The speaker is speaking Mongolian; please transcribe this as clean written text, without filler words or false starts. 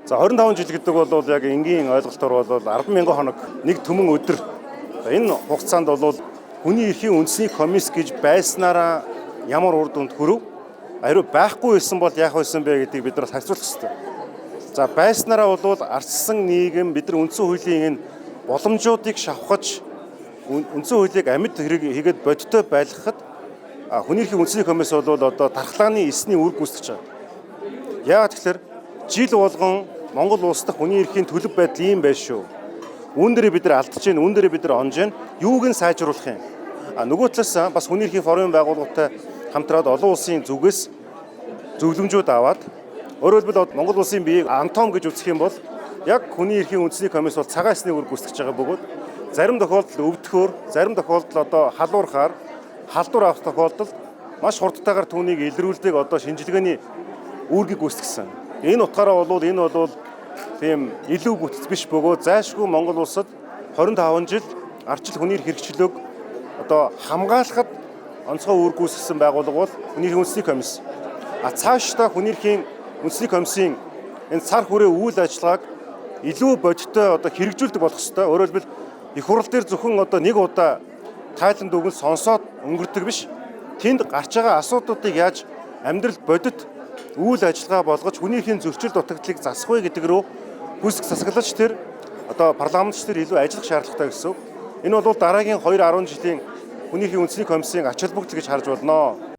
За 25 жил гэдэг бол яг энгийн ойлголтоор бол 10,000 хоног нэг түмэн өдөр. Энэ хугацаанд бол хүний эрхийн үндэсний комисс гэж байснараа ямар үр дүнд хүрв? Хариу байхгүй байсан бол яах байсан бэ гэдгийг бид нар харьцуулах хэрэгтэй. За байснараа бол ардчсан нийгэм бид нар үндсэн хуулийн энэ боломжуудыг шавхаж үндсэн хуулийг амьд хийгээд бодиттой байлгахад хүний эрхийн үндэсний комисс бол одоо дархлааны эсний үр гүйцэтгэж байгаа. Яагаад тэгэхээр жил болгон Монгол улс дахь хүний эрхийн төлөв байдал ийм байна шүү. Үүн дээр бид нар алдаж байна, үүн дээр бид нар онж байна. Юуг нь сайжруулах юм? Нөгөө талаас бас хүний эрхийн форумын байгууллагатай хамтраад олон улсын зүгээс зөвлөмжүүд аваад өөрөөр хэлбэл Монгол улсын биеийг антом гэж үзэх юм бол яг хүний эрхийн үндэсний комисс бол цагаан эсний үр гүйцэтгэж байгаа бөгөөд зарим тохиолдолд өвдөхөөр, зарим тохиолдолд одоо халуурахаар, халдвар авах тохиолдолд маш хурдтайгаар түүнийг илрүүлдэг одоо шинжилгээний үүргийг гүйцэтгсэн. Энэ утгаараа бол энэ бол тийм илүү бүтэц биш бөгөөд зайлшгүй Монгол улсад 25 жил ардчил хүний эрх хэрэгчлөөг одоо хамгаалахад онцгой үр гүйцэтгсэн байгууллага бол хүний эрхийн үндэсний комисс. Цаашдаа хүний эрхийн үндэсний комиссийн энэ цар хүрээ үйл ажиллагааг илүү бодиттой одоо хэрэгжүүлдэг болох ёстой. Өөрөөр хэлбэл их хурал дээр зөвхөн одоо нэг удаа тайланд өгөн сонсоод өнгөрдөг биш. Тэнд гарч байгаа асуудлуудыг яаж амьдрал бодит үйл ажиллагаа болгож хүний эрхийн зөрчил дутагдлыг засах вэ гэдэг рүү хүсэх засаглалч тэр одоо парламентч тэр илүү ажиллах шаардлагатай гэсэн үг. Энэ бол дараагийн 2-10 жилийн хүний эрхийн үндэсний комиссийн ач холбогдол гэж харж болно.